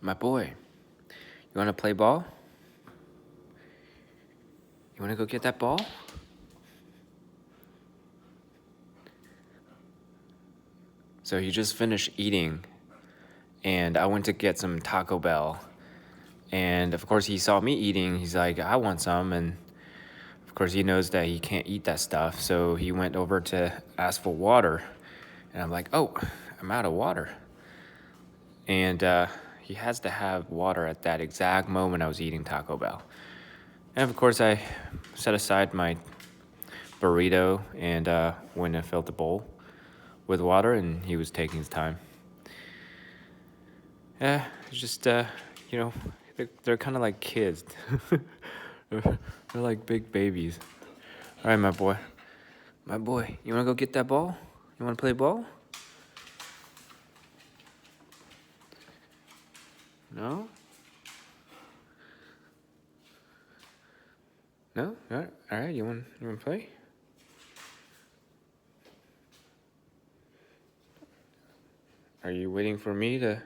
My boy, you wanna play ball? You wanna go get that ball? So he just finished eating, and I went to get some Taco Bell. And of course, he saw me eating. He's like, I want some. And of course, he knows that he can't eat that stuff. So he went over to ask for water. And I'm like, oh, I'm out of water. And he has to have water at that exact moment I was eating Taco Bell. And of course, I set aside my burrito and went and filled the bowl with water, and he was taking his time. Yeah, it's just, they're kind of like kids. They're like big babies. All right, my boy. My boy, you want to go get that ball? You want to play ball? No? No? All right. You want to play? Are you waiting for me to...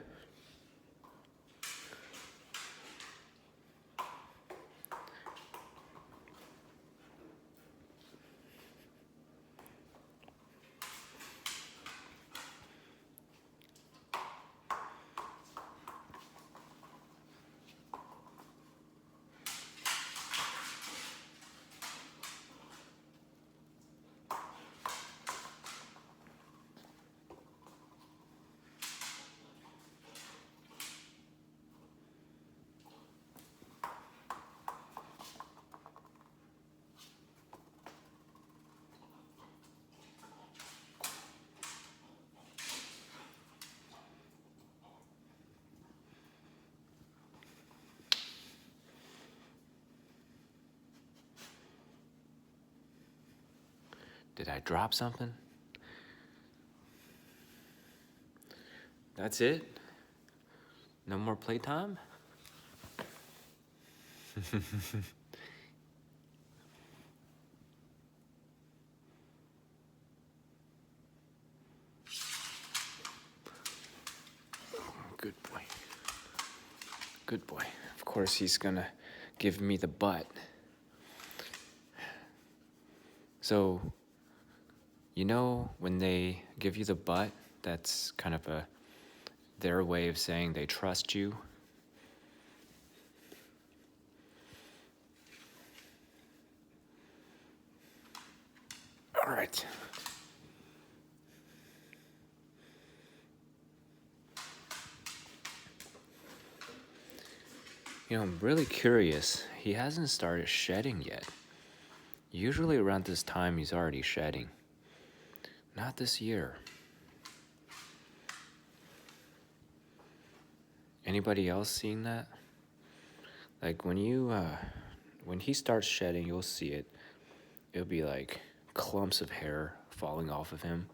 Did I drop something? That's it? No more playtime? Good boy. Good boy. Of course, he's gonna give me the butt. So, you know, when they give you the butt, that's kind of their way of saying they trust you. All right. You know, I'm really curious. He hasn't started shedding yet. Usually around this time, he's already shedding. Not this year. Anybody else seeing that? Like when he starts shedding, you'll see it. It'll be like clumps of hair falling off of him.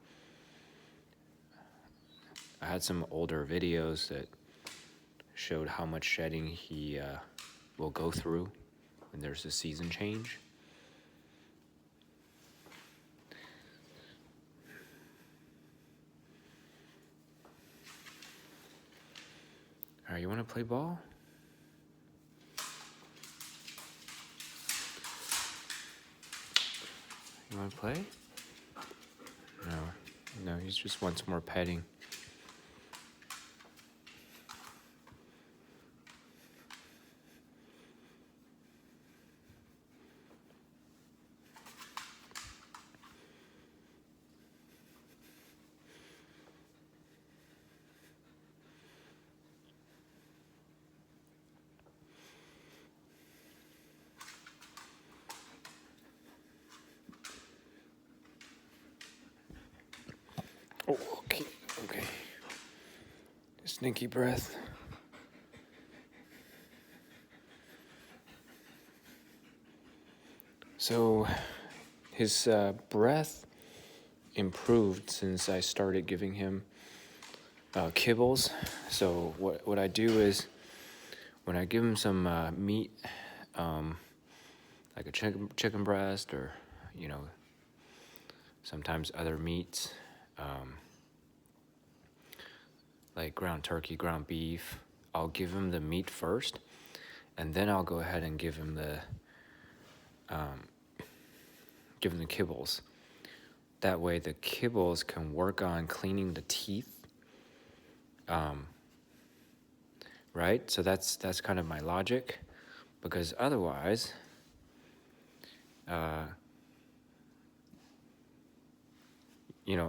I had some older videos that showed how much shedding he will go through when there's a season change. All right, you want to play ball? You want to play? No, he just wants more petting. Oh, okay. Sneaky breath. So, his breath improved since I started giving him kibbles. So what I do is when I give him some meat, like a chicken breast, or sometimes other meats, like ground turkey, ground beef, I'll give him the meat first, and then I'll go ahead and give him the kibbles. That way the kibbles can work on cleaning the teeth. Right? So that's kind of my logic, because otherwise,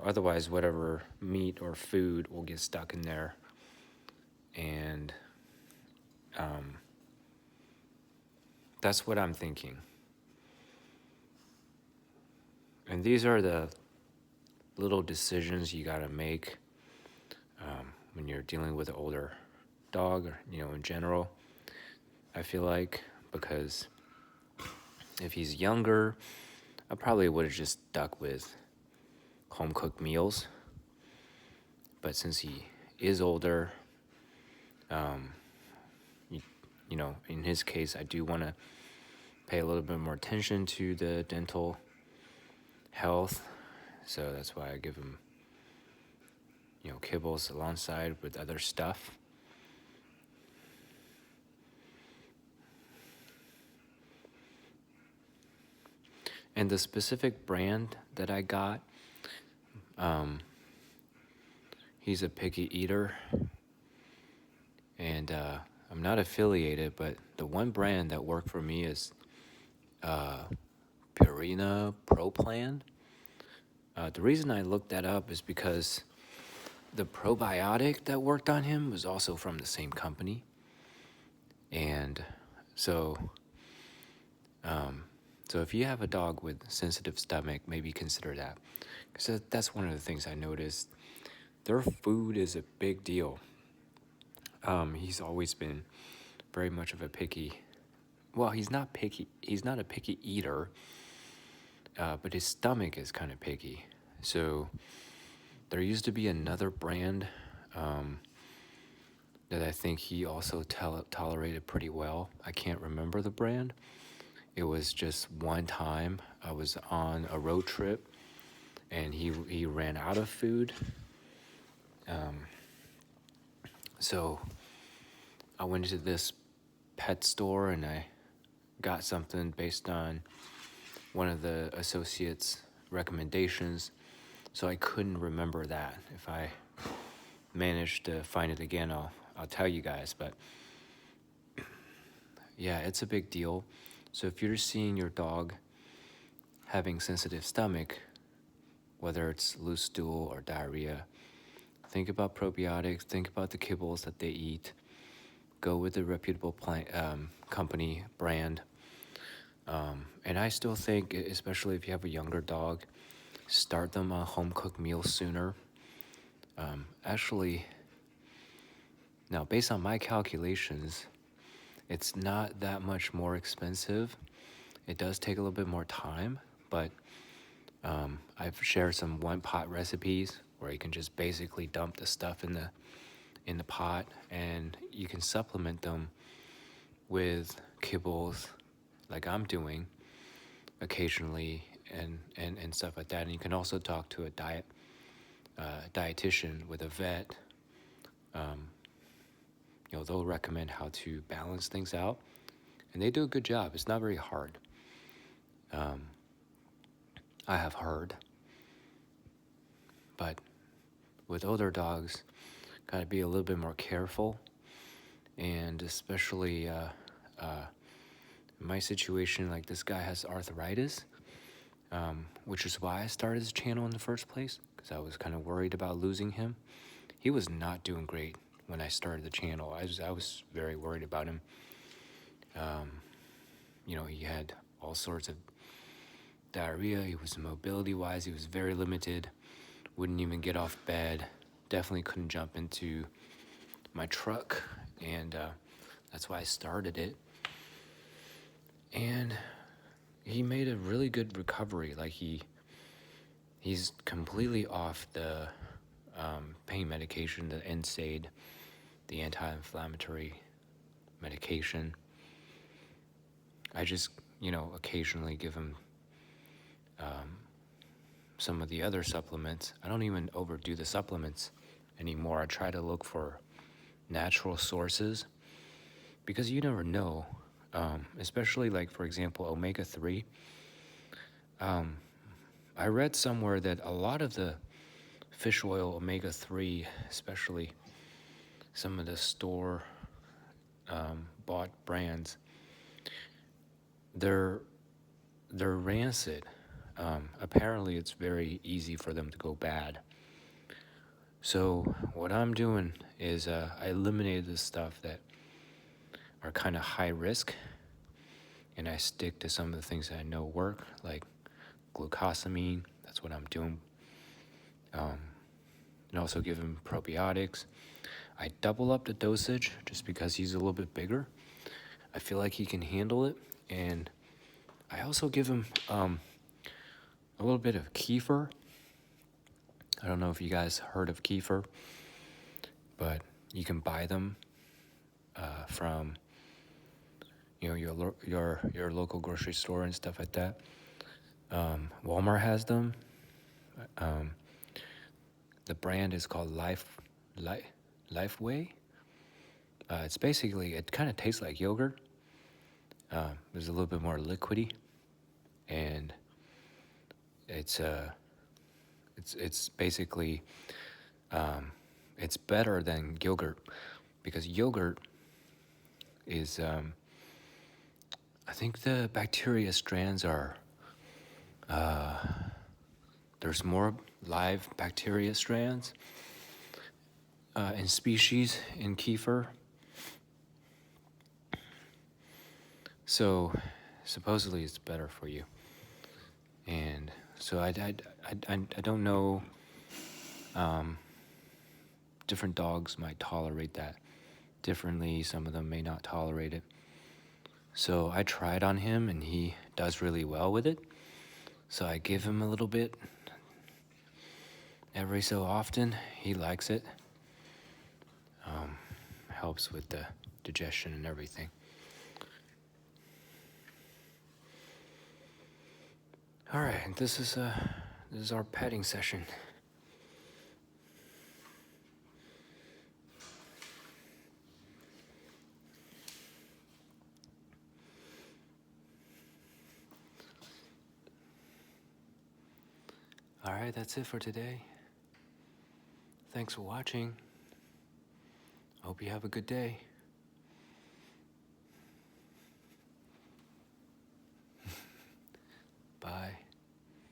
otherwise whatever meat or food will get stuck in there, and that's what I'm thinking. And these are the little decisions you gotta make when you're dealing with an older dog, or in general. I feel like, because if he's younger, I probably would have just stuck with home cooked meals. But since he is older, in his case, I do want to pay a little bit more attention to the dental health. So that's why I give him, kibbles alongside with other stuff. And the specific brand that I got, he's a picky eater, and I'm not affiliated, but the one brand that worked for me is Purina Pro Plan. The reason I looked that up is because the probiotic that worked on him was also from the same company. And so if you have a dog with sensitive stomach, maybe consider that. Because that's one of the things I noticed. Their food is a big deal. He's always been very much of a picky. Well, he's not picky. He's not a picky eater, but his stomach is kind of picky. So there used to be another brand that I think he also tolerated pretty well. I can't remember the brand. It was just one time I was on a road trip, and he ran out of food. So I went to this pet store and I got something based on one of the associates' recommendations. So I couldn't remember that. If I manage to find it again, I'll tell you guys. But yeah, it's a big deal. So if you're seeing your dog having sensitive stomach, whether it's loose stool or diarrhea, think about probiotics, think about the kibbles that they eat. Go with a reputable company, brand. And I still think, especially if you have a younger dog, start them on home-cooked meals sooner. Actually, now based on my calculations, it's not that much more expensive. It does take a little bit more time, but I've shared some one-pot recipes where you can just basically dump the stuff in the pot, and you can supplement them with kibbles, like I'm doing occasionally, and stuff like that. And you can also talk to a dietitian with a vet. They'll recommend how to balance things out, and they do a good job. It's not very hard. I have heard, but with older dogs, gotta be a little bit more careful, and especially in my situation, like this guy has arthritis, which is why I started this channel in the first place, because I was kind of worried about losing him. He was not doing great when I started the channel. I was very worried about him. He had all sorts of diarrhea. He was mobility-wise, he was very limited. Wouldn't even get off bed. Definitely couldn't jump into my truck, and that's why I started it. And he made a really good recovery. Like he's completely off the pain medication, the NSAID, the anti-inflammatory medication. I just, occasionally give him some of the other supplements. I don't even overdo the supplements anymore. I try to look for natural sources, because you never know, especially like, for example, omega-3. I read somewhere that a lot of the fish oil omega-3, especially some of the store bought brands, they're rancid. Apparently, it's very easy for them to go bad. So what I'm doing is I eliminated the stuff that are kind of high risk, and I stick to some of the things that I know work, like glucosamine. That's what I'm doing. And also give him probiotics. I double up the dosage just because he's a little bit bigger. I feel like he can handle it, and I also give him a little bit of kefir. I don't know if you guys heard of kefir, but you can buy them from your local grocery store and stuff like that. Walmart has them. The brand is called Lifeway. It's basically, it kind of tastes like yogurt. There's a little bit more liquidy, and it's basically it's better than yogurt, because yogurt is I think the bacteria strands are there's more live bacteria strands in species in kefir. So supposedly it's better for you. And so I don't know. Different dogs might tolerate that differently. Some of them may not tolerate it. So I tried on him, and he does really well with it. So I give him a little bit every so often. He likes it. Helps with the digestion and everything. All right, this is our petting session. All right, that's it for today. Thanks for watching. Hope you have a good day.